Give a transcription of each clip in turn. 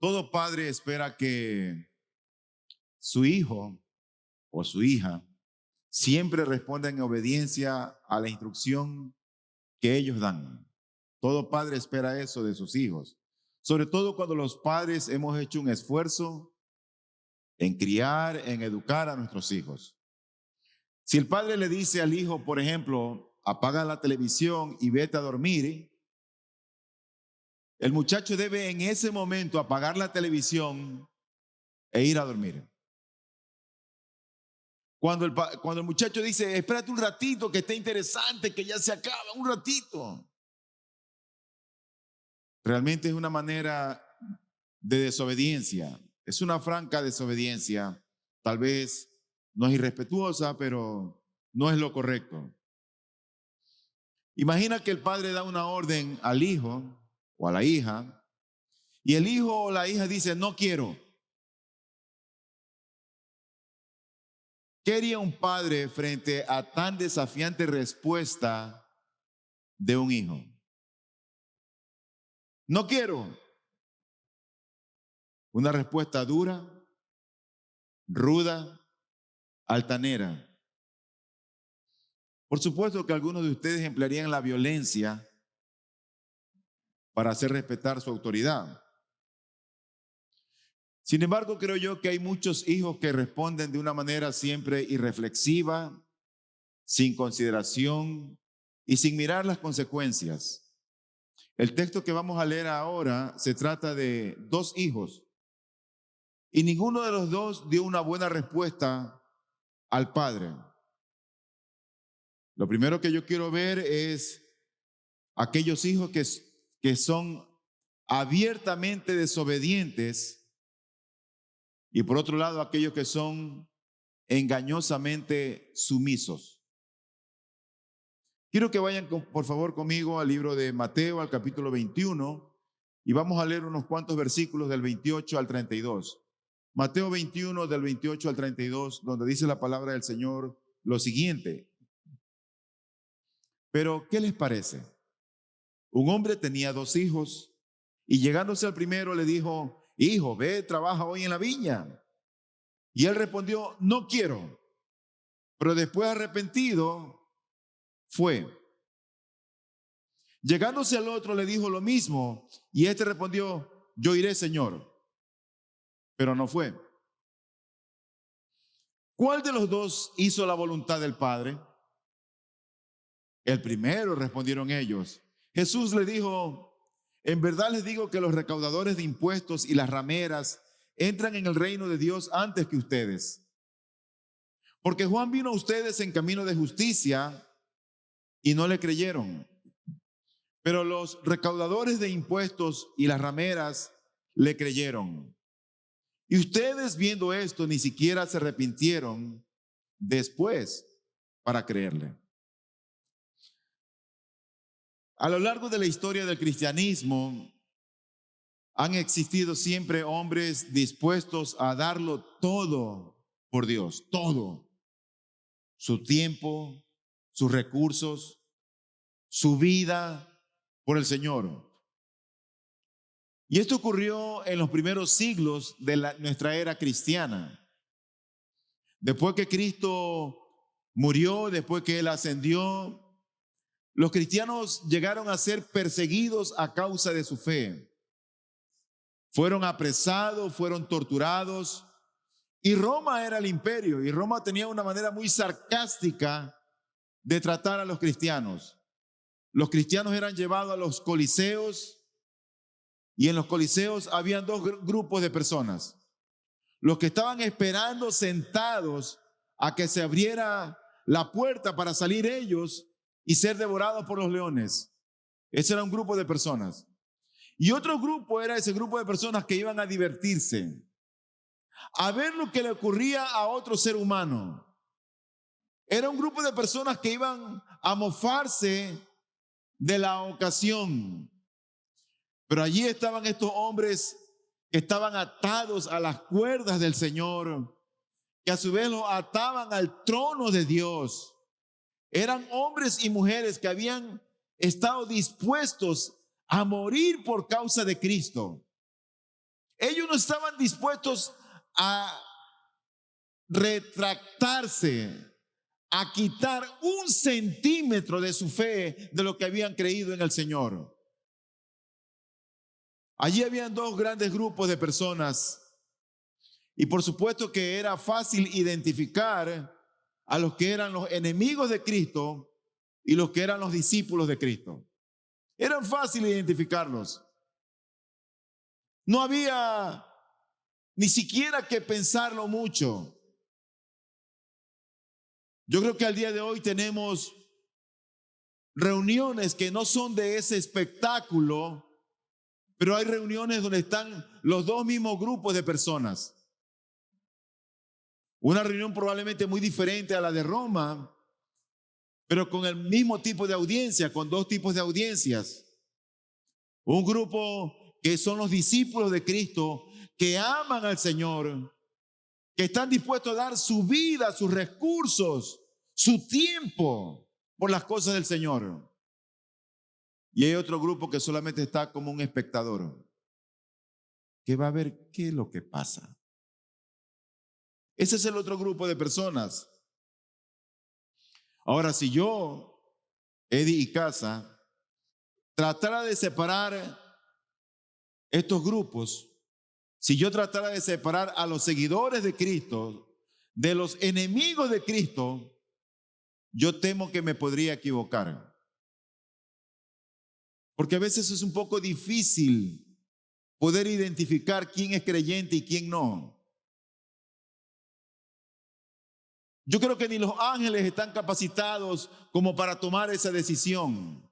Todo padre espera que su hijo o su hija siempre responda en obediencia a la instrucción que ellos dan. Todo padre espera eso de sus hijos, sobre todo cuando los padres hemos hecho un esfuerzo en criar, en educar a nuestros hijos. Si el padre le dice al hijo, por ejemplo, apaga la televisión y vete a dormir, el muchacho debe en ese momento apagar la televisión e ir a dormir. Cuando el muchacho dice, espérate un ratito, que está interesante, que ya se acaba, un ratito. Realmente es una manera de desobediencia. Es una franca desobediencia. Tal vez no es irrespetuosa, pero no es lo correcto. Imagina que el padre da una orden al hijo o a la hija y el hijo o la hija dice, no quiero. ¿Qué haría un padre frente a tan desafiante respuesta de un hijo? No quiero. Una respuesta dura, ruda, altanera. Por supuesto que algunos de ustedes emplearían la violencia para hacer respetar su autoridad. Sin embargo, creo yo que hay muchos hijos que responden de una manera siempre irreflexiva, sin consideración y sin mirar las consecuencias. El texto que vamos a leer ahora se trata de dos hijos y ninguno de los dos dio una buena respuesta al padre. Lo primero que yo quiero ver es aquellos hijos que son abiertamente desobedientes y por otro lado aquellos que son engañosamente sumisos. Quiero que vayan por favor conmigo al libro de Mateo, al capítulo 21, y vamos a leer unos cuantos versículos del 28 al 32. Mateo 21 del 28 al 32, donde dice la palabra del Señor lo siguiente. Pero, ¿qué les parece? Un hombre tenía dos hijos y llegándose al primero le dijo, hijo, ve, trabaja hoy en la viña. Y él respondió, no quiero. Pero después arrepentido fue. Llegándose al otro le dijo lo mismo y este respondió, yo iré, Señor. Pero no fue. ¿Cuál de los dos hizo la voluntad del Padre? El primero, respondieron ellos. Jesús le dijo, en verdad les digo que los recaudadores de impuestos y las rameras entran en el reino de Dios antes que ustedes. Porque Juan vino a ustedes en camino de justicia y no le creyeron. Pero los recaudadores de impuestos y las rameras le creyeron. Y ustedes viendo esto ni siquiera se arrepintieron después para creerle. A lo largo de la historia del cristianismo han existido siempre hombres dispuestos a darlo todo por Dios, todo. Su tiempo, sus recursos, su vida por el Señor. Y esto ocurrió en los primeros siglos de nuestra era cristiana. Después que Cristo murió, después que Él ascendió, los cristianos llegaron a ser perseguidos a causa de su fe. Fueron apresados, fueron torturados. Y Roma era el imperio, y Roma tenía una manera muy sarcástica de tratar a los cristianos. Los cristianos eran llevados a los coliseos, y en los coliseos habían dos grupos de personas. Los que estaban esperando sentados a que se abriera la puerta para salir ellos y ser devorados por los leones. Ese era un grupo de personas. Y otro grupo era ese grupo de personas que iban a divertirse, a ver lo que le ocurría a otro ser humano. Era un grupo de personas que iban a mofarse de la ocasión. Pero allí estaban estos hombres que estaban atados a las cuerdas del Señor, que a su vez los ataban al trono de Dios. Eran hombres y mujeres que habían estado dispuestos a morir por causa de Cristo. Ellos no estaban dispuestos a retractarse, a quitar 1 centímetro de su fe de lo que habían creído en el Señor. Allí habían dos grandes grupos de personas y por supuesto que era fácil identificar a los que eran los enemigos de Cristo y los que eran los discípulos de Cristo. Era fácil identificarlos. No había ni siquiera que pensarlo mucho. Yo creo que al día de hoy tenemos reuniones que no son de ese espectáculo, pero hay reuniones donde están los dos mismos grupos de personas. Una reunión probablemente muy diferente a la de Roma, pero con el mismo tipo de audiencia, con dos tipos de audiencias. Un grupo que son los discípulos de Cristo, que aman al Señor, que están dispuestos a dar su vida, sus recursos, su tiempo por las cosas del Señor. Y hay otro grupo que solamente está como un espectador, que va a ver qué es lo que pasa. Ese es el otro grupo de personas. Ahora, si yo, Eddie y Casa, tratara de separar estos grupos, si yo tratara de separar a los seguidores de Cristo de los enemigos de Cristo, yo temo que me podría equivocar. Porque a veces es un poco difícil poder identificar quién es creyente y quién no. Yo creo que ni los ángeles están capacitados como para tomar esa decisión.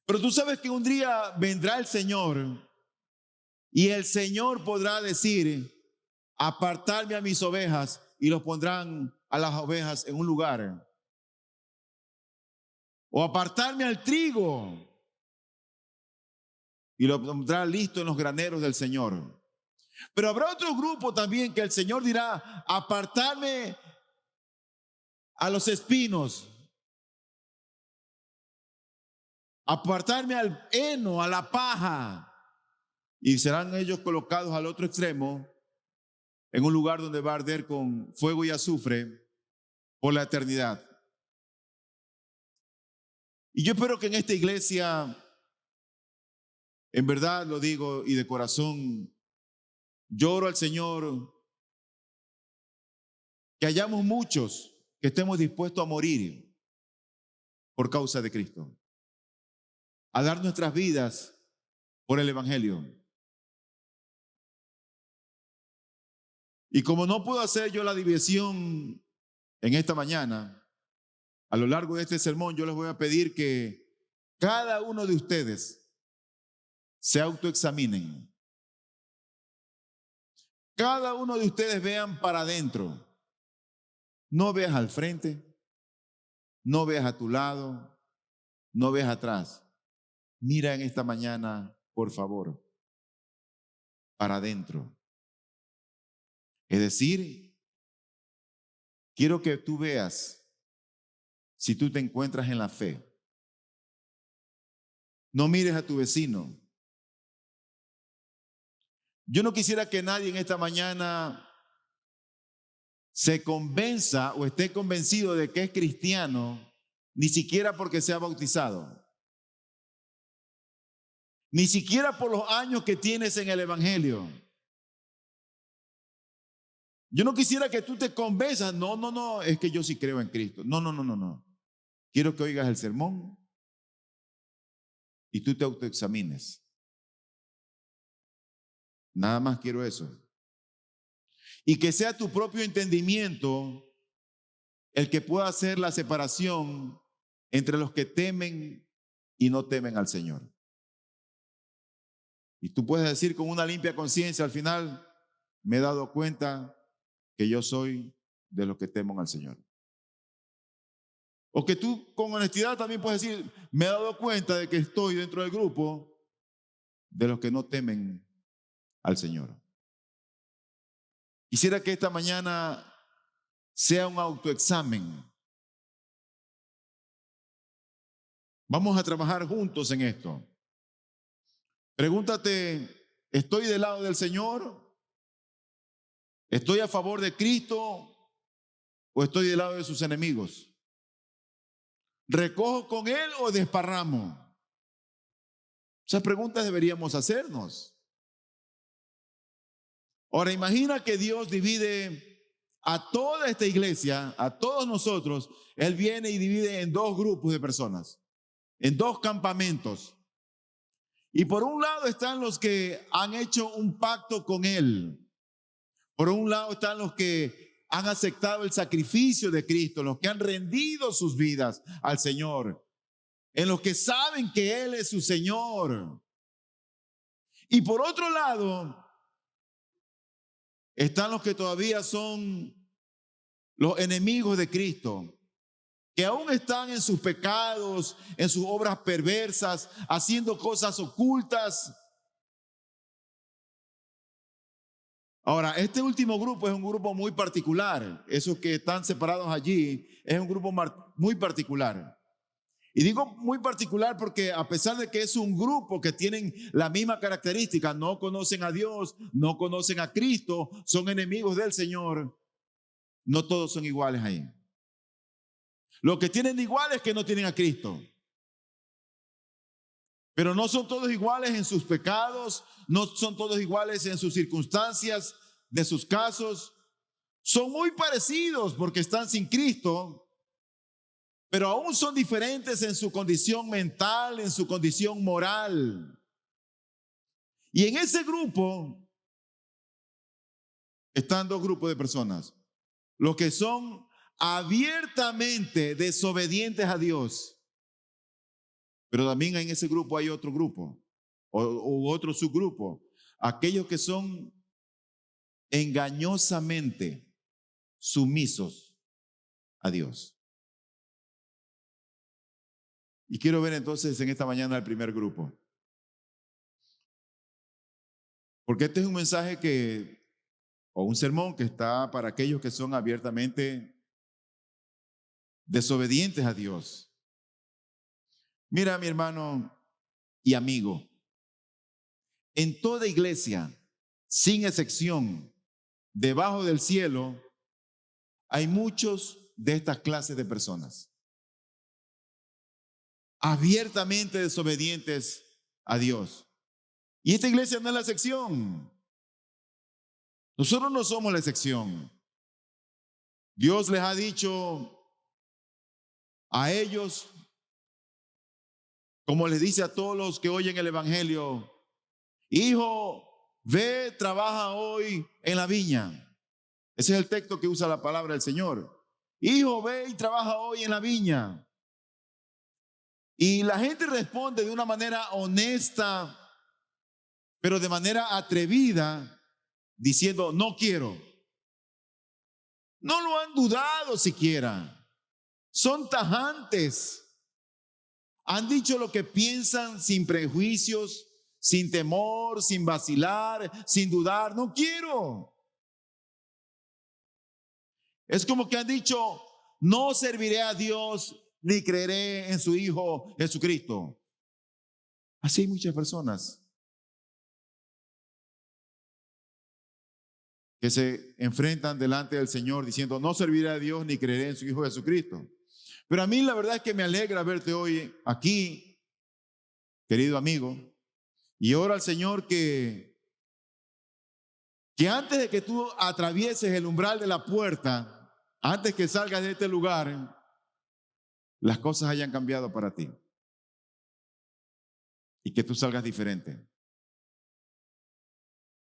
Pero tú sabes que un día vendrá el Señor y el Señor podrá decir: apartarme a mis ovejas, y los pondrán a las ovejas en un lugar. O apartarme al trigo y lo pondrá listo en los graneros del Señor. Pero habrá otro grupo también que el Señor dirá: apartarme a los espinos, apartarme al heno, a la paja, y serán ellos colocados al otro extremo, en un lugar donde va a arder con fuego y azufre por la eternidad. Y yo espero que en esta iglesia, en verdad lo digo y de corazón, lloro al Señor que hayamos muchos que estemos dispuestos a morir por causa de Cristo, a dar nuestras vidas por el Evangelio. Y como no puedo hacer yo la división en esta mañana, a lo largo de este sermón yo les voy a pedir que cada uno de ustedes se autoexaminen. Cada uno de ustedes vean para adentro. No veas al frente, no veas a tu lado, no veas atrás. Mira en esta mañana, por favor, para adentro. Es decir, quiero que tú veas si tú te encuentras en la fe. No mires a tu vecino. Yo no quisiera que nadie en esta mañana se convenza o esté convencido de que es cristiano, ni siquiera porque sea bautizado, ni siquiera por los años que tienes en el Evangelio. Yo no quisiera que tú te convenzas: no, es que yo sí creo en Cristo. No. Quiero que oigas el sermón y tú te autoexamines. Nada más quiero eso. Y que sea tu propio entendimiento el que pueda hacer la separación entre los que temen y no temen al Señor. Y tú puedes decir con una limpia conciencia al final: me he dado cuenta que yo soy de los que temen al Señor. O que tú con honestidad también puedes decir: me he dado cuenta de que estoy dentro del grupo de los que no temen al Señor. Quisiera que esta mañana sea un autoexamen. Vamos a trabajar juntos en esto. Pregúntate ¿Estoy del lado del Señor? ¿Estoy a favor de Cristo o estoy del lado de sus enemigos? ¿Recojo con Él o desparramo? Esas preguntas deberíamos hacernos. Ahora, imagina que Dios divide a toda esta iglesia, a todos nosotros. Él viene y divide en dos grupos de personas, en dos campamentos. Y por un lado están los que han hecho un pacto con Él. Por un lado están los que han aceptado el sacrificio de Cristo, los que han rendido sus vidas al Señor, en los que saben que Él es su Señor. Y por otro lado están los que todavía son los enemigos de Cristo, que aún están en sus pecados, en sus obras perversas, haciendo cosas ocultas. Ahora, este último grupo es un grupo muy particular. Esos que están separados allí es un grupo muy particular. Y digo muy particular porque a pesar de que es un grupo que tienen la misma característica, no conocen a Dios, no conocen a Cristo, son enemigos del Señor, no todos son iguales ahí. Lo que tienen de igual es que no tienen a Cristo. Pero no son todos iguales en sus pecados, no son todos iguales en sus circunstancias, de sus casos. Son muy parecidos porque están sin Cristo, pero aún son diferentes en su condición mental, en su condición moral. Y en ese grupo están dos grupos de personas. Los que son abiertamente desobedientes a Dios. Pero también en ese grupo hay otro grupo o otro subgrupo. Aquellos que son engañosamente sumisos a Dios. Y quiero ver entonces en esta mañana el primer grupo. Porque este es un mensaje o un sermón que está para aquellos que son abiertamente desobedientes a Dios. Mira, mi hermano y amigo, en toda iglesia, sin excepción, debajo del cielo, hay muchos de estas clases de personas. Abiertamente desobedientes a Dios. Y esta iglesia no es la excepción. Nosotros no somos la excepción. Dios les ha dicho a ellos, como les dice a todos los que oyen el evangelio: hijo, ve, trabaja hoy en la viña. Ese es el texto que usa la palabra del Señor. Hijo, ve y trabaja hoy en la viña. Y la gente responde de una manera honesta, pero de manera atrevida, diciendo: no quiero. No lo han dudado siquiera. Son tajantes. Han dicho lo que piensan sin prejuicios, sin temor, sin vacilar, sin dudar. No quiero. Es como que han dicho: no serviré a Dios ni creeré en su Hijo Jesucristo. Así hay muchas personas que se enfrentan delante del Señor diciendo: no serviré a Dios ni creeré en su Hijo Jesucristo. Pero a mí la verdad es que me alegra verte hoy aquí, querido amigo, y oro al Señor que antes de que tú atravieses el umbral de la puerta, antes que salgas de este lugar, las cosas hayan cambiado para ti y que tú salgas diferente.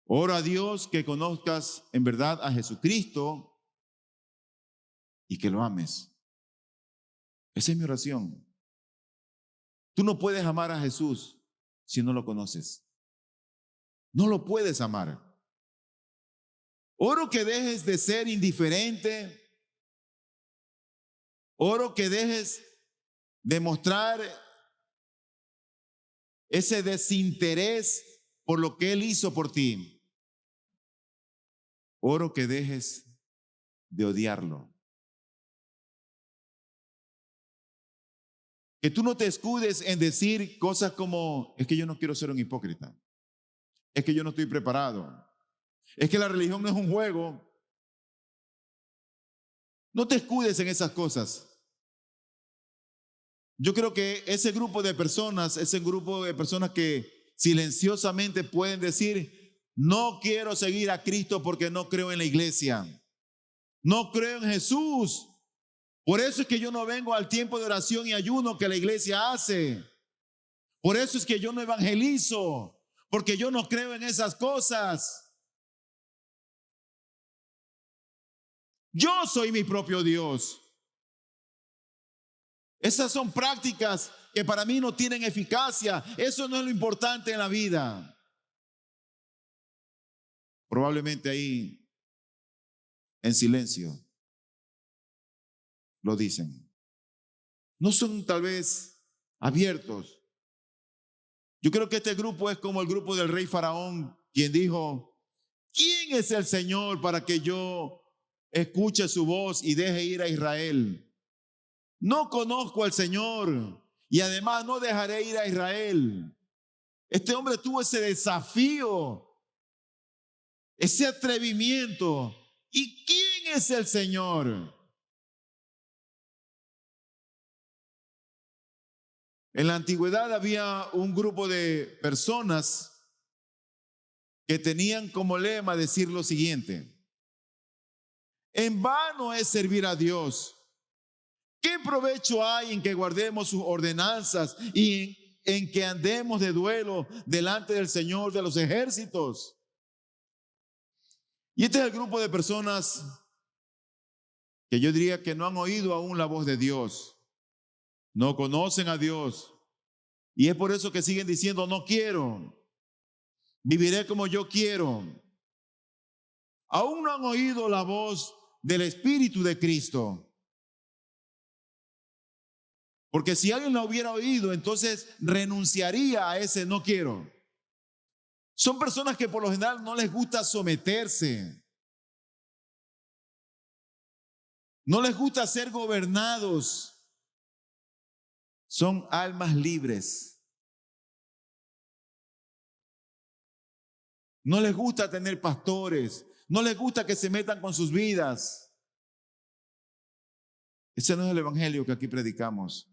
Oro a Dios que conozcas en verdad a Jesucristo y que lo ames. Esa es mi oración. Tú no puedes amar a Jesús si no lo conoces. No lo puedes amar. Oro que dejes de ser indiferente. Oro que dejes de mostrar ese desinterés por lo que Él hizo por ti. Oro que dejes de odiarlo. Que tú no te escudes en decir cosas como: es que yo no quiero ser un hipócrita. es que yo no estoy preparado. Es que la religión no es un juego. No te escudes en esas cosas. Yo creo que ese grupo de personas que silenciosamente pueden decir, no quiero seguir a Cristo porque no creo en la iglesia. No creo en Jesús. Por eso es que yo no vengo al tiempo de oración y ayuno que la iglesia hace. Por eso es que yo no evangelizo, porque yo no creo en esas cosas. Yo soy mi propio Dios. Esas son prácticas que para mí no tienen eficacia. Eso no es lo importante en la vida. Probablemente ahí en silencio lo dicen. No son tal vez abiertos. Yo creo que este grupo es como el grupo del rey Faraón, quien dijo, ¿quién es el Señor para que yo escuche su voz y deje ir a Israel? No conozco al Señor y además no dejaré ir a Israel. Este hombre tuvo ese desafío, ese atrevimiento. ¿Y quién es el Señor? En la antigüedad había un grupo de personas que tenían como lema decir lo siguiente: en vano es servir a Dios. ¿Qué provecho hay en que guardemos sus ordenanzas y en que andemos de duelo delante del Señor de los ejércitos? Y este es el grupo de personas que yo diría que no han oído aún la voz de Dios, no conocen a Dios, y es por eso que siguen diciendo, no quiero, viviré como yo quiero. Aún no han oído la voz del Espíritu de Cristo. Porque si alguien la hubiera oído, entonces renunciaría a ese no quiero. Son personas que por lo general no les gusta someterse. No les gusta ser gobernados. Son almas libres. No les gusta tener pastores. No les gusta que se metan con sus vidas. Ese no es el evangelio que aquí predicamos.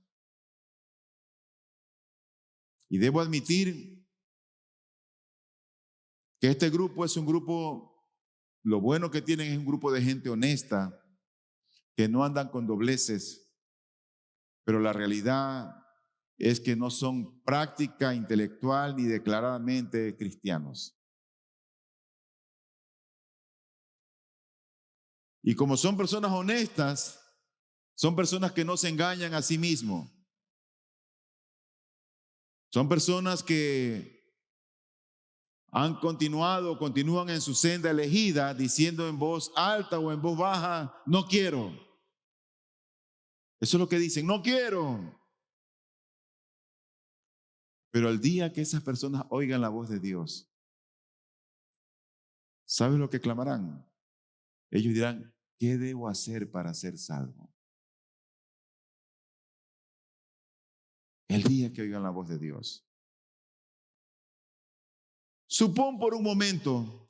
Y debo admitir que este grupo es un grupo, lo bueno que tienen es un grupo de gente honesta, que no andan con dobleces, pero la realidad es que no son práctica intelectual ni declaradamente cristianos. Y como son personas honestas, son personas que no se engañan a sí mismos. Son personas que continúan en su senda elegida, diciendo en voz alta o en voz baja, no quiero. Eso es lo que dicen, no quiero. Pero el día que esas personas oigan la voz de Dios, ¿sabes lo que clamarán? Ellos dirán, ¿qué debo hacer para ser salvo? El día que oigan la voz de Dios. Supón por un momentito,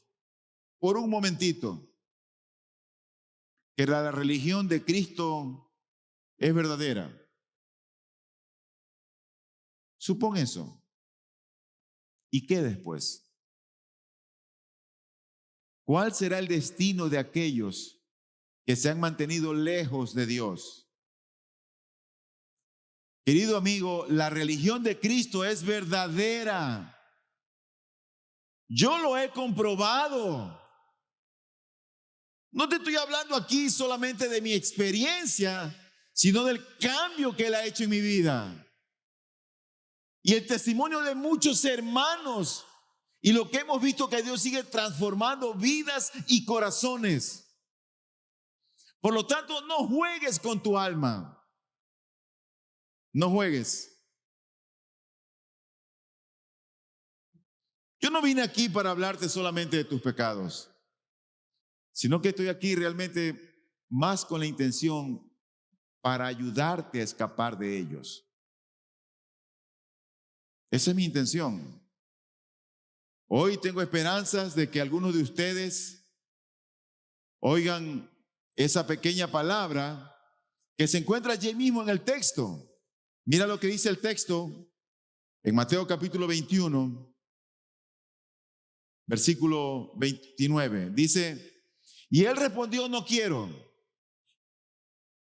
que la religión de Cristo es verdadera. Supón eso. ¿Y qué después? ¿Cuál será el destino de aquellos que se han mantenido lejos de Dios? Querido amigo, la religión de Cristo es verdadera. Yo lo he comprobado. No te estoy hablando aquí solamente de mi experiencia, sino del cambio que Él ha hecho en mi vida. Y el testimonio de muchos hermanos y lo que hemos visto que Dios sigue transformando vidas y corazones. Por lo tanto, no juegues con tu alma. No juegues. Yo no vine aquí para hablarte solamente de tus pecados, sino que estoy aquí realmente más con la intención para ayudarte a escapar de ellos. Esa es mi intención. Hoy tengo esperanzas de que algunos de ustedes oigan esa pequeña palabra que se encuentra allí mismo en el texto. Mira lo que dice el texto en Mateo capítulo 21, versículo 29. Dice, y él respondió, no quiero.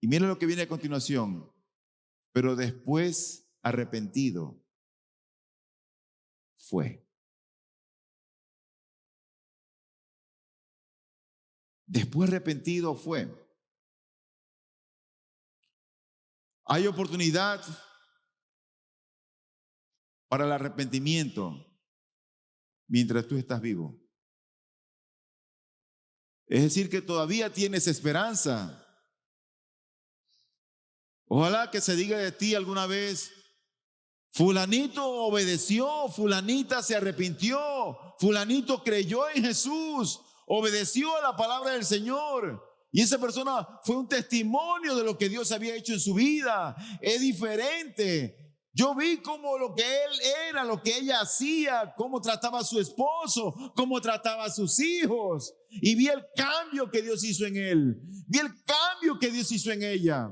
Y mira lo que viene a continuación. Pero después, arrepentido, fue. Después arrepentido fue. Hay oportunidad para el arrepentimiento mientras tú estás vivo. Es decir, que todavía tienes esperanza. Ojalá que se diga de ti alguna vez, fulanito obedeció, fulanita se arrepintió, fulanito creyó en Jesús, obedeció a la palabra del Señor. Y esa persona fue un testimonio de lo que Dios había hecho en su vida. Es diferente. Yo vi cómo lo que él era, lo que ella hacía, cómo trataba a su esposo, cómo trataba a sus hijos. Y vi el cambio que Dios hizo en él. Vi el cambio que Dios hizo en ella.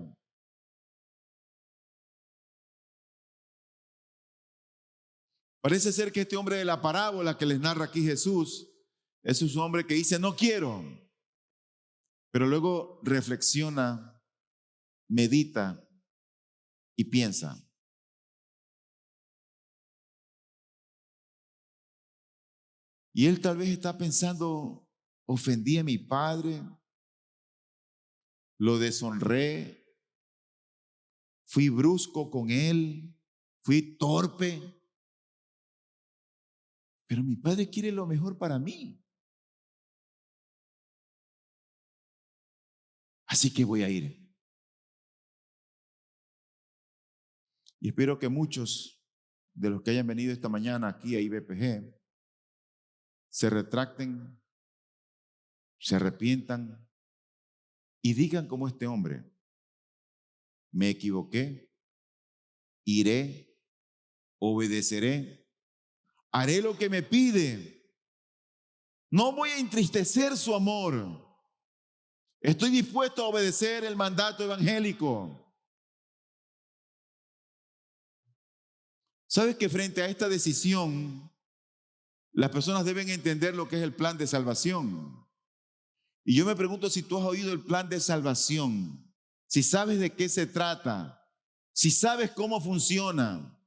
Parece ser que este hombre de la parábola que les narra aquí Jesús es un hombre que dice, no quiero. Pero luego reflexiona, medita y piensa. Y él tal vez está pensando, ofendí a mi padre, lo deshonré, fui brusco con él, fui torpe. Pero mi padre quiere lo mejor para mí. Así que voy a ir. Y espero que muchos de los que hayan venido esta mañana aquí a IBPG se retracten, se arrepientan y digan como este hombre, me equivoqué, iré, obedeceré, haré lo que me pide, no voy a entristecer su amor, estoy dispuesto a obedecer el mandato evangélico. ¿Sabes que frente a esta decisión, las personas deben entender lo que es el plan de salvación? Y yo me pregunto si tú has oído el plan de salvación, si sabes de qué se trata, si sabes cómo funciona.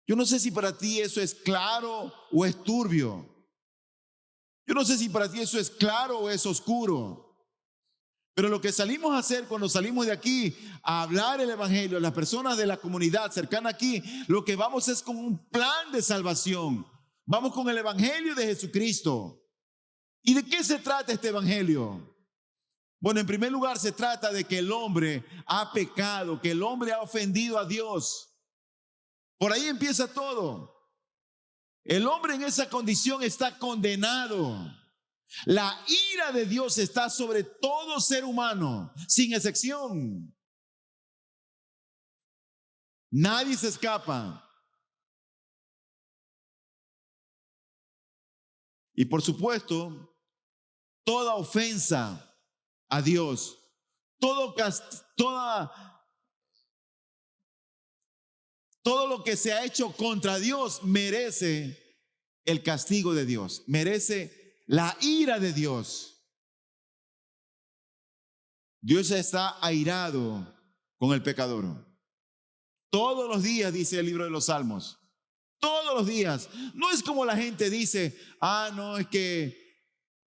Yo no sé si para ti eso es claro o es turbio. Yo no sé si para ti eso es claro o es oscuro. Pero lo que salimos a hacer cuando salimos de aquí a hablar el evangelio a las personas de la comunidad cercana aquí, lo que vamos es con un plan de salvación. Vamos con el evangelio de Jesucristo. ¿Y de qué se trata este evangelio? Bueno, en primer lugar se trata de que el hombre ha pecado, que el hombre ha ofendido a Dios. Por ahí empieza todo. El hombre en esa condición está condenado. La ira de Dios está sobre todo ser humano, sin excepción. Nadie se escapa. Y por supuesto, toda ofensa a Dios, todo lo que se ha hecho contra Dios merece el castigo de Dios, merece la ira de Dios. Dios está airado con el pecador. Todos los días, dice el libro de los Salmos. Todos los días. No es como la gente dice, no, es que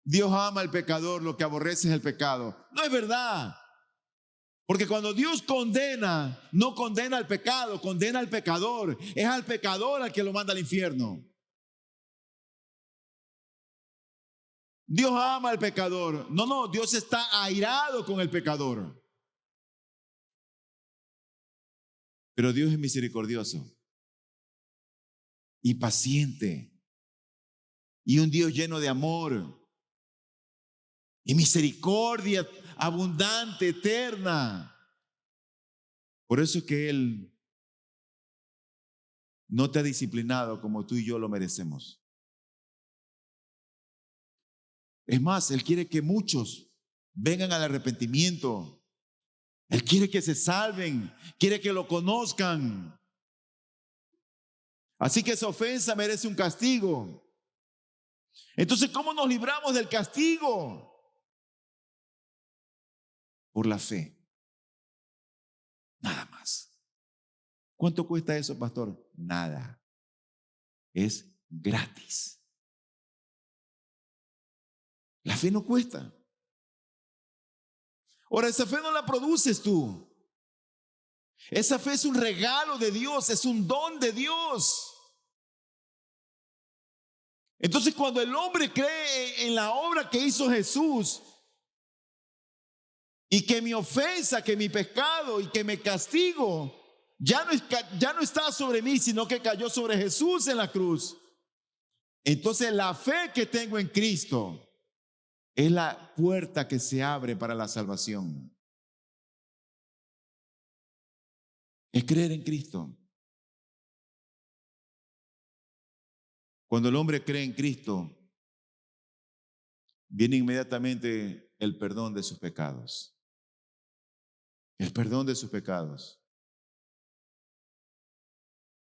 Dios ama al pecador, lo que aborrece es el pecado. No es verdad. Porque cuando Dios condena, no condena al pecado, condena al pecador. Es al pecador al que lo manda al infierno. Dios ama al pecador. No, Dios está airado con el pecador. Pero Dios es misericordioso y paciente y un Dios lleno de amor y misericordia abundante, eterna. Por eso es que Él no te ha disciplinado como tú y yo lo merecemos. Es más, Él quiere que muchos vengan al arrepentimiento. Él quiere que se salven, quiere que lo conozcan. Así que esa ofensa merece un castigo. Entonces, ¿cómo nos libramos del castigo? Por la fe. Nada más. ¿Cuánto cuesta eso, pastor? Nada. Es gratis. La fe no cuesta. Ahora, esa fe no la produces tú. Esa fe es un regalo de Dios, es un don de Dios. Entonces, cuando el hombre cree en la obra que hizo Jesús y que mi ofensa, que mi pecado y que mi castigo ya no está sobre mí, sino que cayó sobre Jesús en la cruz. Entonces, la fe que tengo en Cristo es la puerta que se abre para la salvación. Es creer en Cristo. Cuando el hombre cree en Cristo, viene inmediatamente el perdón de sus pecados. El perdón de sus pecados.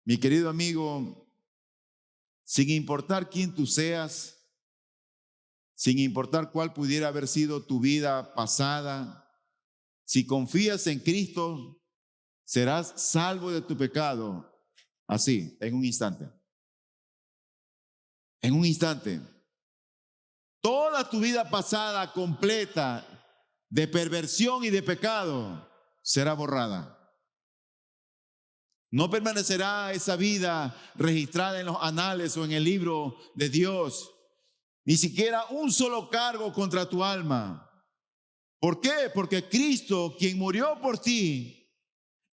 Mi querido amigo, sin importar quién tú seas, sin importar cuál pudiera haber sido tu vida pasada, si confías en Cristo, serás salvo de tu pecado. Así, en un instante. En un instante. Toda tu vida pasada completa de perversión y de pecado será borrada. No permanecerá esa vida registrada en los anales o en el libro de Dios. Ni siquiera un solo cargo contra tu alma. ¿Por qué? Porque Cristo, quien murió por ti,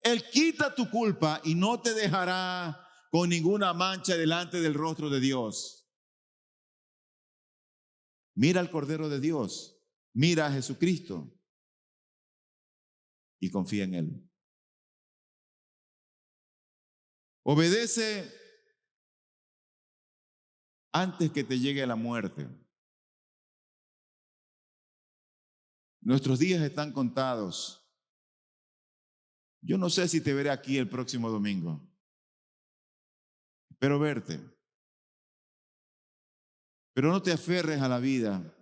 Él quita tu culpa y no te dejará con ninguna mancha delante del rostro de Dios. Mira al Cordero de Dios, mira a Jesucristo y confía en Él. Obedece antes que te llegue la muerte. Nuestros días están contados. Yo no sé si te veré aquí el próximo domingo. Espero verte. Pero no te aferres a la vida,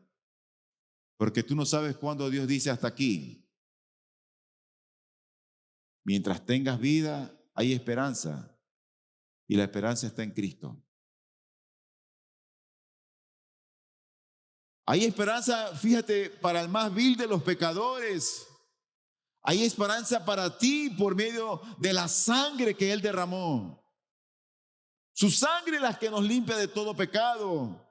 porque tú no sabes cuándo Dios dice hasta aquí. Mientras tengas vida, hay esperanza, y la esperanza está en Cristo. Hay esperanza, fíjate, para el más vil de los pecadores. Hay esperanza para ti por medio de la sangre que Él derramó. Su sangre es la que nos limpia de todo pecado.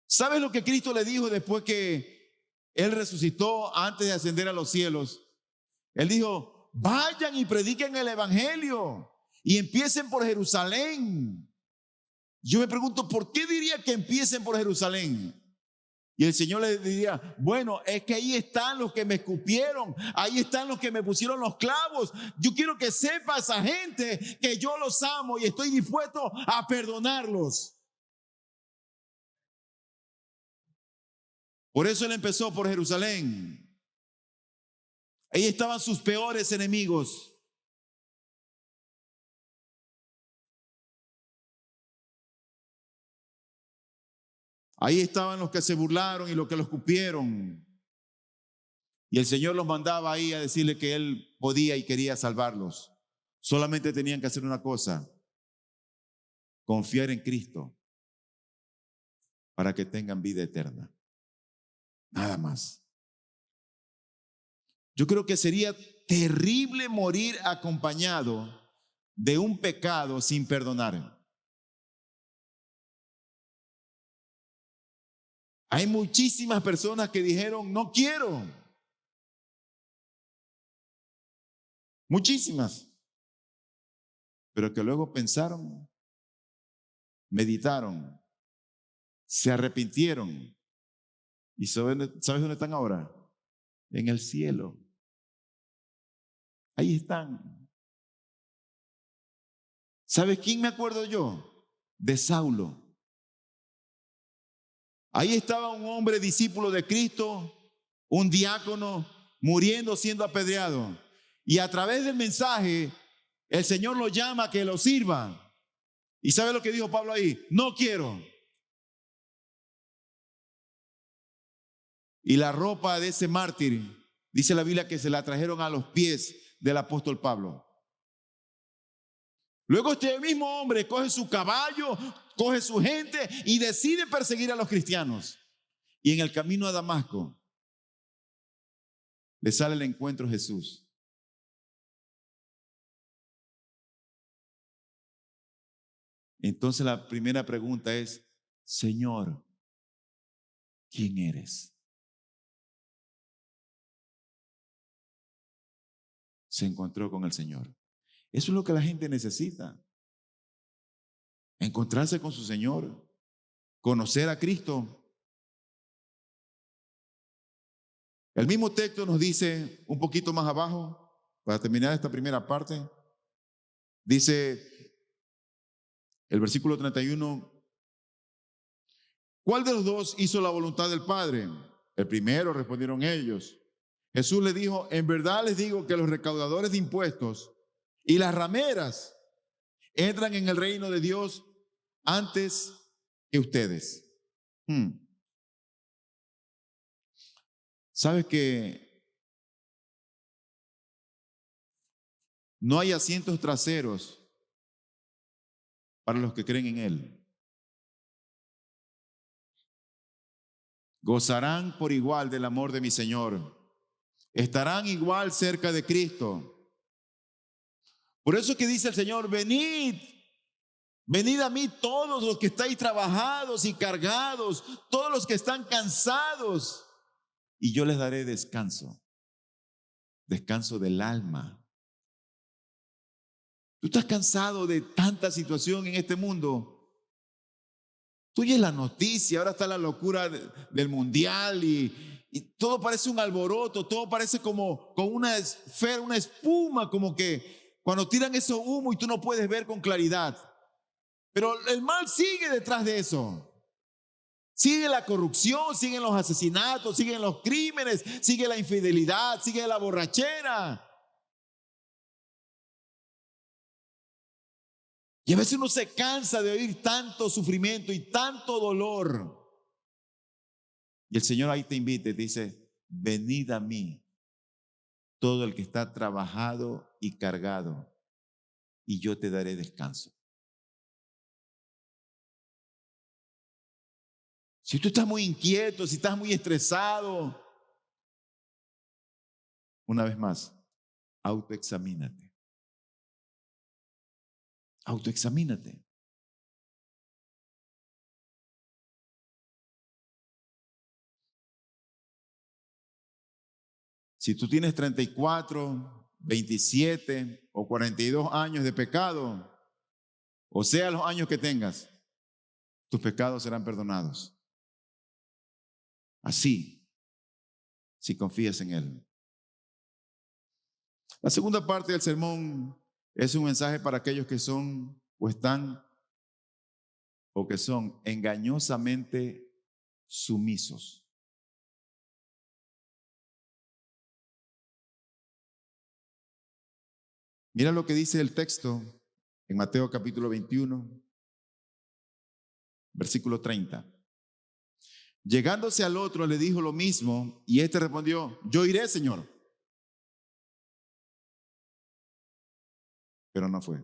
¿Sabes lo que Cristo le dijo después que Él resucitó antes de ascender a los cielos? Él dijo, vayan y prediquen el evangelio y empiecen por Jerusalén. Yo me pregunto, ¿por qué diría que empiecen por Jerusalén? Y el Señor le diría, bueno, es que ahí están los que me escupieron, ahí están los que me pusieron los clavos. Yo quiero que sepa esa gente que yo los amo y estoy dispuesto a perdonarlos. Por eso Él empezó por Jerusalén. Ahí estaban sus peores enemigos. Ahí estaban los que se burlaron y los que los escupieron. Y el Señor los mandaba ahí a decirle que Él podía y quería salvarlos. Solamente tenían que hacer una cosa: confiar en Cristo para que tengan vida eterna. Nada más. Yo creo que sería terrible morir acompañado de un pecado sin perdonar. Hay muchísimas personas que dijeron, no quiero. Muchísimas. Pero que luego pensaron, meditaron, se arrepintieron. ¿Y sabes dónde están ahora? En el cielo. Ahí están. ¿Sabes quién me acuerdo yo? De Saulo. Ahí estaba un hombre discípulo de Cristo, un diácono, muriendo, siendo apedreado. Y a través del mensaje, el Señor lo llama a que lo sirva. ¿Y sabe lo que dijo Pablo ahí? No quiero. Y la ropa de ese mártir, dice la Biblia que se la trajeron a los pies del apóstol Pablo. Luego este mismo hombre coge su caballo, coge su gente y decide perseguir a los cristianos. Y en el camino a Damasco le sale el encuentro Jesús. Entonces la primera pregunta es, Señor, ¿quién eres? Se encontró con el Señor. Eso es lo que la gente necesita. Encontrarse con su Señor, conocer a Cristo. El mismo texto nos dice un poquito más abajo, para terminar esta primera parte, dice el versículo 31, ¿cuál de los dos hizo la voluntad del Padre? El primero, respondieron ellos. Jesús le dijo, en verdad les digo que los recaudadores de impuestos y las rameras entran en el reino de Dios antes que ustedes. ¿Sabes que no hay asientos traseros para los que creen en Él? Gozarán por igual del amor de mi Señor. Estarán igual cerca de Cristo. Por eso que dice el Señor, venid a mí todos los que estáis trabajados y cargados, todos los que están cansados, y yo les daré descanso, descanso del alma. Tú estás cansado de tanta situación en este mundo. Tú oyes la noticia, ahora está la locura del mundial y todo parece un alboroto, todo parece como una esfera, una espuma, como que cuando tiran ese humo y tú no puedes ver con claridad. Pero el mal sigue detrás de eso. Sigue la corrupción, siguen los asesinatos, siguen los crímenes, sigue la infidelidad, sigue la borrachera. Y a veces uno se cansa de oír tanto sufrimiento y tanto dolor. Y el Señor ahí te invita y te dice, venid a mí, todo el que está trabajado y cargado, y yo te daré descanso. Si tú estás muy inquieto, si estás muy estresado, una vez más, autoexamínate. Autoexamínate. Si tú tienes 34, 27 o 42 años de pecado, o sea los años que tengas, tus pecados serán perdonados. Así, si confías en Él. La segunda parte del sermón es un mensaje para aquellos que son o están o que son engañosamente sumisos. Mira lo que dice el texto en Mateo capítulo 21, versículo 30. Llegándose al otro le dijo lo mismo y éste respondió, yo iré, Señor. Pero no fue.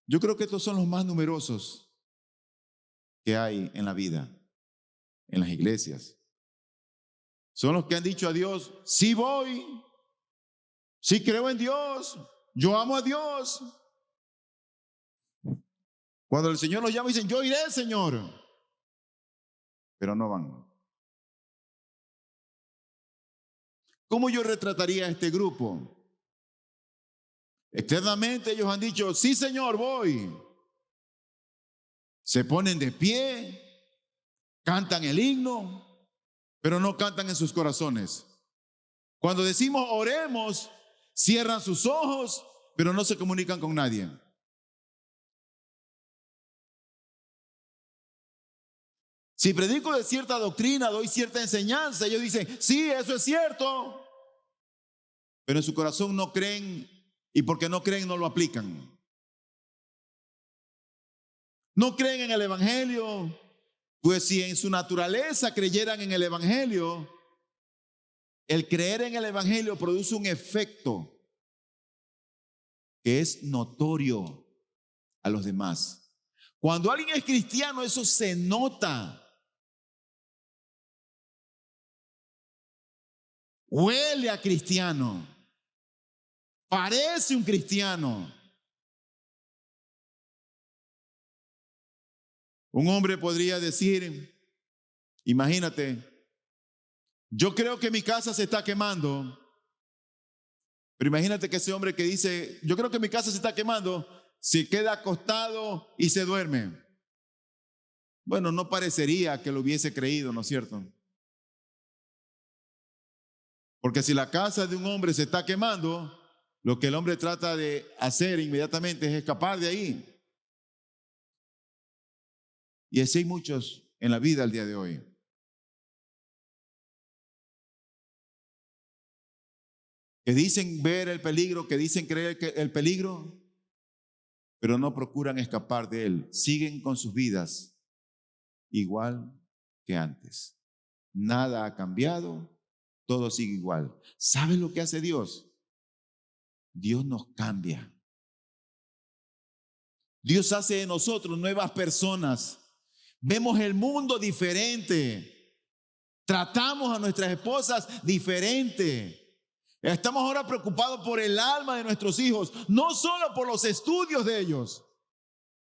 Yo creo que estos son los más numerosos que hay en la vida, en las iglesias. Son los que han dicho a Dios, sí voy, sí creo en Dios, yo amo a Dios. Cuando el Señor los llama dicen, yo iré, Señor. Pero no van. ¿Cómo yo retrataría a este grupo? Externamente ellos han dicho, sí, Señor, voy. Se ponen de pie, cantan el himno, pero no cantan en sus corazones. Cuando decimos oremos, cierran sus ojos, pero no se comunican con nadie. Si predico de cierta doctrina, doy cierta enseñanza, ellos dicen, sí, eso es cierto, pero en su corazón no creen, y porque no creen no lo aplican. No creen en el Evangelio, pues si en su naturaleza creyeran en el Evangelio, el creer en el Evangelio produce un efecto que es notorio a los demás. Cuando alguien es cristiano, eso se nota. Huele a cristiano. Parece un cristiano. Un hombre podría decir, imagínate, yo creo que mi casa se está quemando, pero imagínate que ese hombre que dice, yo creo que mi casa se está quemando, se queda acostado y se duerme. Bueno, no parecería que lo hubiese creído, ¿no es cierto? Porque si la casa de un hombre se está quemando, lo que el hombre trata de hacer inmediatamente es escapar de ahí. Y así hay muchos en la vida al día de hoy. Que dicen ver el peligro, que dicen creer que el peligro, pero no procuran escapar de él. Siguen con sus vidas igual que antes. Nada ha cambiado, todo sigue igual. ¿Saben lo que hace Dios? Dios nos cambia. Dios hace de nosotros nuevas personas. Vemos el mundo diferente. Tratamos a nuestras esposas diferente. Estamos ahora preocupados por el alma de nuestros hijos, no solo por los estudios de ellos.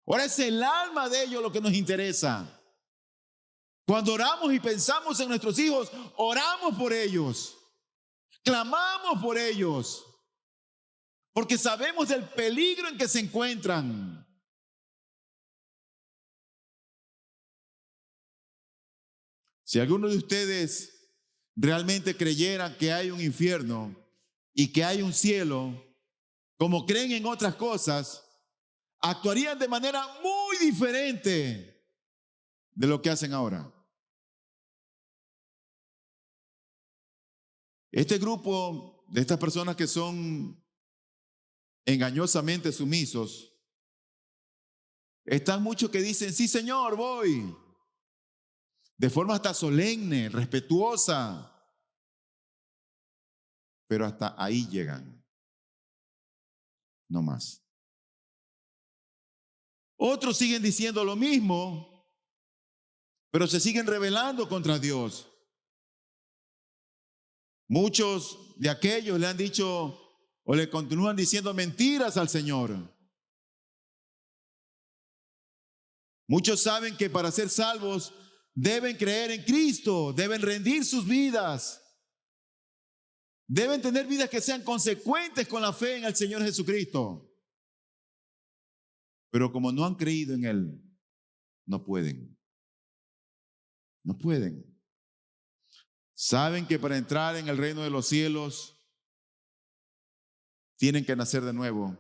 Ahora es el alma de ellos lo que nos interesa. Cuando oramos y pensamos en nuestros hijos, oramos por ellos, clamamos por ellos, porque sabemos del peligro en que se encuentran. Si alguno de ustedes realmente creyeran que hay un infierno y que hay un cielo, como creen en otras cosas, actuarían de manera muy diferente de lo que hacen ahora. Este grupo de estas personas que son engañosamente sumisos, están muchos que dicen, sí señor, voy, de forma hasta solemne, respetuosa, pero hasta ahí llegan, no más. Otros siguen diciendo lo mismo, pero se siguen rebelando contra Dios. Muchos de aquellos le han dicho o le continúan diciendo mentiras al Señor. Muchos saben que para ser salvos deben creer en Cristo, deben rendir sus vidas, deben tener vidas que sean consecuentes con la fe en el Señor Jesucristo. Pero como no han creído en Él, no pueden. No pueden. Saben que para entrar en el reino de los cielos tienen que nacer de nuevo.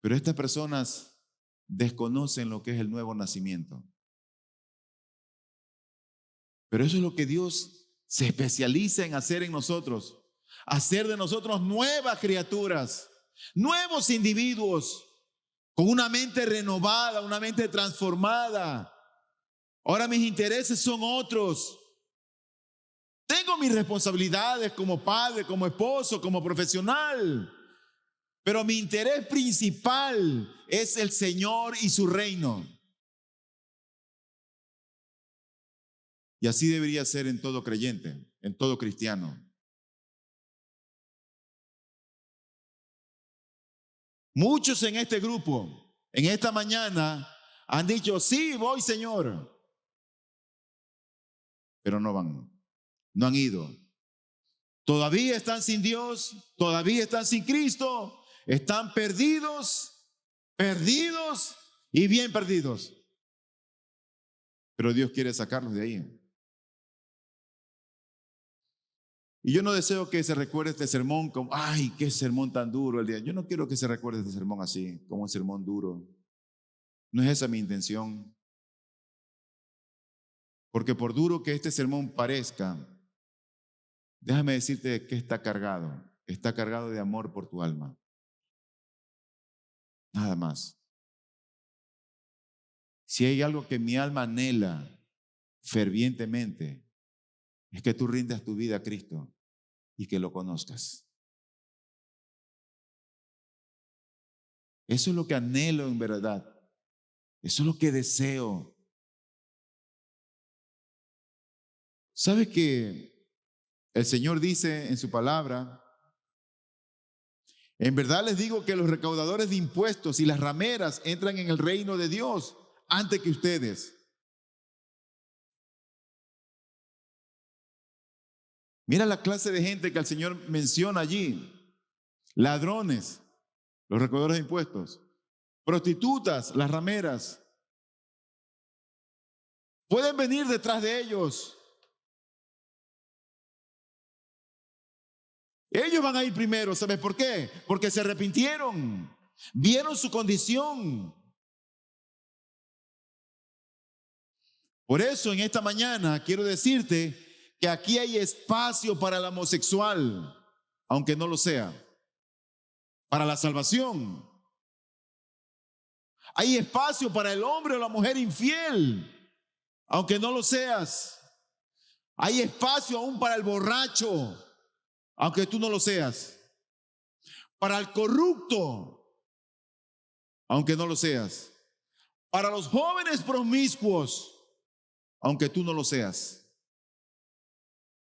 Pero estas personas desconocen lo que es el nuevo nacimiento. Pero eso es lo que Dios se especializa en hacer en nosotros. Hacer de nosotros nuevas criaturas, nuevos individuos, con una mente renovada, una mente transformada. Ahora mis intereses son otros. Tengo mis responsabilidades como padre, como esposo, como profesional, pero mi interés principal es el Señor y su reino. Y así debería ser en todo creyente, en todo cristiano. Muchos en este grupo, en esta mañana, han dicho, sí, voy, Señor, pero no van. No han ido. Todavía están sin Dios, todavía están sin Cristo, están perdidos, perdidos y bien perdidos. Pero Dios quiere sacarlos de ahí. Y yo no deseo que se recuerde este sermón como, ay, qué sermón tan duro el día. Yo no quiero que se recuerde este sermón así, como un sermón duro. No es esa mi intención. Porque por duro que este sermón parezca, déjame decirte que está cargado. Está cargado de amor por tu alma. Nada más. Si hay algo que mi alma anhela fervientemente, es que tú rindas tu vida a Cristo y que lo conozcas. Eso es lo que anhelo en verdad. Eso es lo que deseo. ¿Sabes que el Señor dice en su palabra? En verdad les digo que los recaudadores de impuestos y las rameras entran en el reino de Dios antes que ustedes. Mira la clase de gente que el Señor menciona allí. Ladrones, los recaudadores de impuestos. Prostitutas, las rameras. Pueden venir detrás de ellos. Ellos van a ir primero, ¿sabes por qué? Porque se arrepintieron, vieron su condición. Por eso en esta mañana quiero decirte que aquí hay espacio para el homosexual, aunque no lo sea, para la salvación. Hay espacio para el hombre o la mujer infiel, aunque no lo seas. Hay espacio aún para el borracho, aunque tú no lo seas. Para el corrupto, aunque no lo seas. Para los jóvenes promiscuos, aunque tú no lo seas.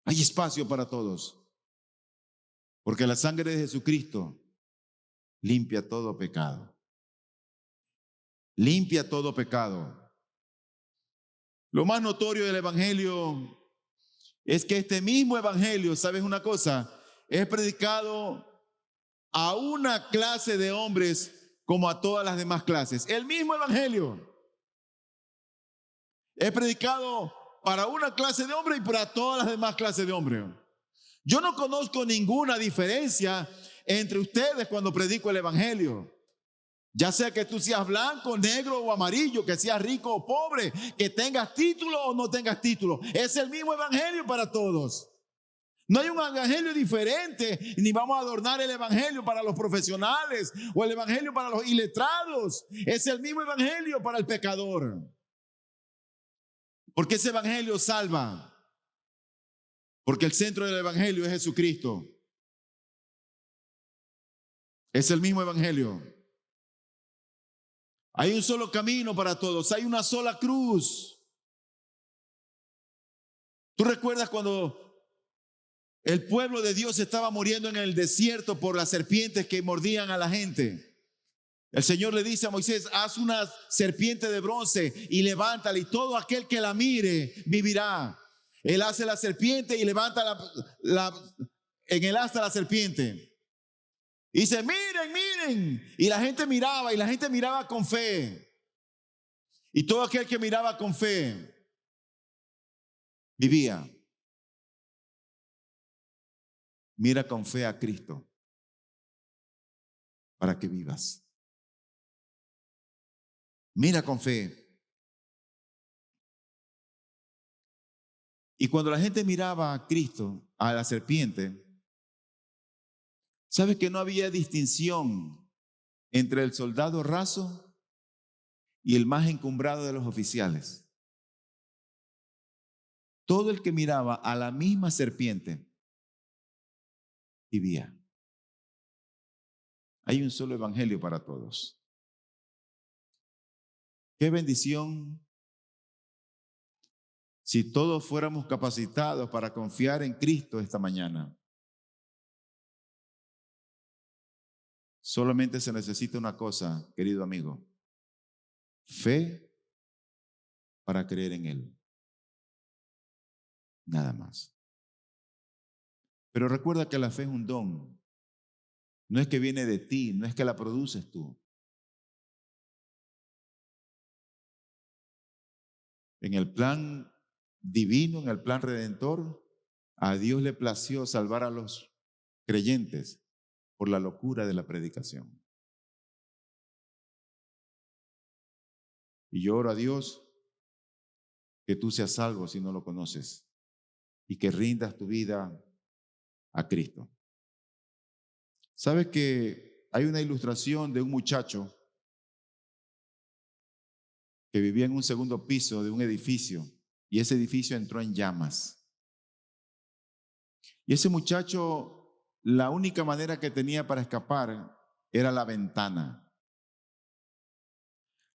Hay espacio para todos. Porque la sangre de Jesucristo limpia todo pecado. Limpia todo pecado. Lo más notorio del evangelio es que este mismo evangelio, ¿sabes una cosa? Es predicado a una clase de hombres como a todas las demás clases. El mismo evangelio es predicado para una clase de hombres y para todas las demás clases de hombres. Yo no conozco ninguna diferencia entre ustedes cuando predico el evangelio. Ya sea que tú seas blanco, negro o amarillo, que seas rico o pobre, que tengas título o no tengas título. Es el mismo evangelio para todos. No hay un evangelio diferente, ni vamos a adornar el evangelio para los profesionales o el evangelio para los iletrados. Es el mismo evangelio para el pecador. Porque ese evangelio salva. Porque el centro del evangelio es Jesucristo. Es el mismo evangelio. Hay un solo camino para todos. Hay una sola cruz. ¿Tú recuerdas cuando el pueblo de Dios estaba muriendo en el desierto por las serpientes que mordían a la gente? El Señor le dice a Moisés, haz una serpiente de bronce y levántala y todo aquel que la mire vivirá. Él hace la serpiente y levanta en el asta la serpiente. Y dice, miren, miren. Y la gente miraba con fe. Y todo aquel que miraba con fe vivía. Mira con fe a Cristo para que vivas. Mira con fe. Y cuando la gente miraba a Cristo, a la serpiente, ¿sabes que no había distinción entre el soldado raso y el más encumbrado de los oficiales? Todo el que miraba a la misma serpiente vivía. Hay un solo evangelio para todos. Qué bendición si todos fuéramos capacitados para confiar en Cristo esta mañana. Solamente se necesita una cosa, querido amigo: fe para creer en Él. Nada más. Pero recuerda que la fe es un don. No es que viene de ti, no es que la produces tú. En el plan divino, en el plan redentor, A Dios le plació salvar a los creyentes por la locura de la predicación. Y yo oro a Dios que tú seas salvo si no lo conoces y que rindas tu vida a Cristo. ¿Sabes que hay una ilustración de un muchacho que vivía en un segundo piso de un edificio y ese edificio entró en llamas? Y ese muchacho, la única manera que tenía para escapar era la ventana.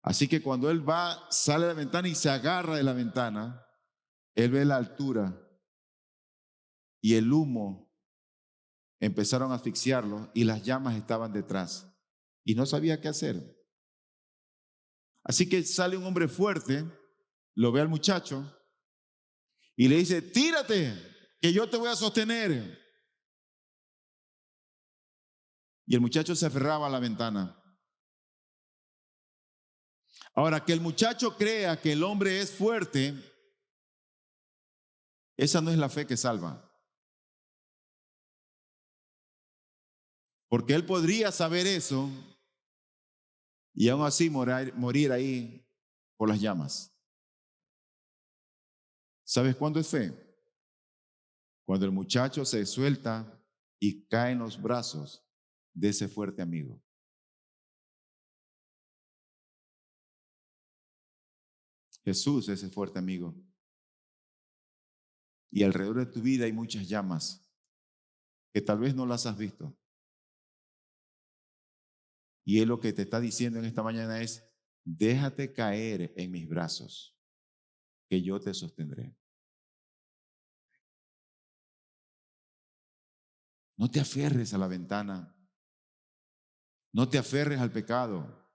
Así que cuando él sale de la ventana y se agarra de la ventana, él ve la altura y el humo empezaron a asfixiarlo y las llamas estaban detrás y no sabía qué hacer. Así que sale un hombre fuerte, lo ve al muchacho y le dice: tírate, que yo te voy a sostener. Y el muchacho se aferraba a la ventana. Ahora, que el muchacho crea que el hombre es fuerte, esa no es la fe que salva. Porque él podría saber eso y aún así morir ahí por las llamas. ¿Sabes cuándo es fe? Cuando el muchacho se suelta y cae en los brazos de ese fuerte amigo. Jesús es ese fuerte amigo. Y alrededor de tu vida hay muchas llamas que tal vez no las has visto. Y él lo que te está diciendo en esta mañana es: déjate caer en mis brazos, que yo te sostendré. No te aferres a la ventana. No te aferres al pecado.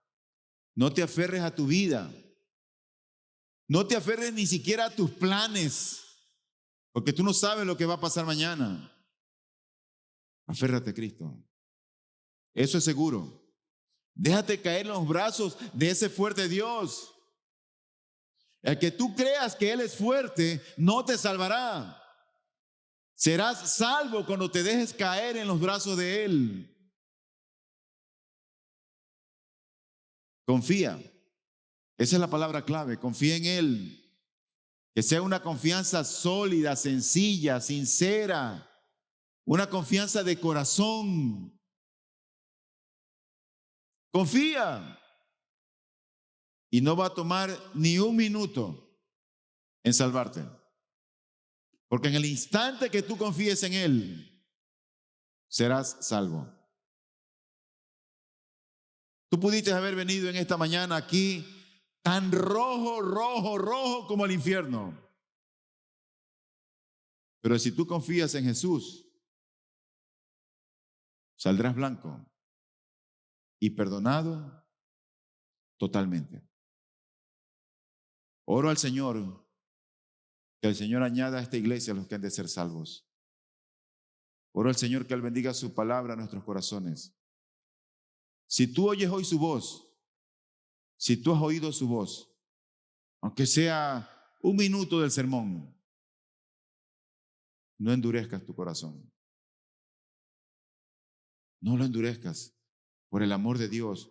No te aferres a tu vida. No te aferres ni siquiera a tus planes, porque tú no sabes lo que va a pasar mañana. Aférrate a Cristo. Eso es seguro. Déjate caer en los brazos de ese fuerte Dios. El que tú creas que Él es fuerte no te salvará. Serás salvo cuando te dejes caer en los brazos de Él. Confía. Esa es la palabra clave. Confía en Él. Que sea una confianza sólida, sencilla, sincera. Una confianza de corazón. Confía. Y no va a tomar ni un minuto en salvarte. Porque en el instante que tú confíes en Él, serás salvo. Tú pudiste haber venido en esta mañana aquí tan rojo, rojo, rojo como el infierno. Pero si tú confías en Jesús, saldrás blanco y perdonado totalmente. Oro al Señor, que el Señor añada a esta iglesia a los que han de ser salvos. Oro al Señor que Él bendiga su palabra a nuestros corazones. Si tú oyes hoy su voz, si tú has oído su voz, aunque sea un minuto del sermón, no endurezcas tu corazón. No lo endurezcas. Por el amor de Dios,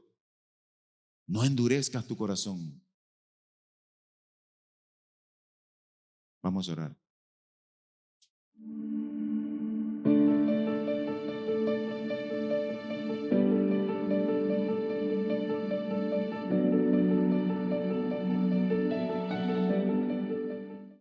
no endurezcas tu corazón. Vamos a orar.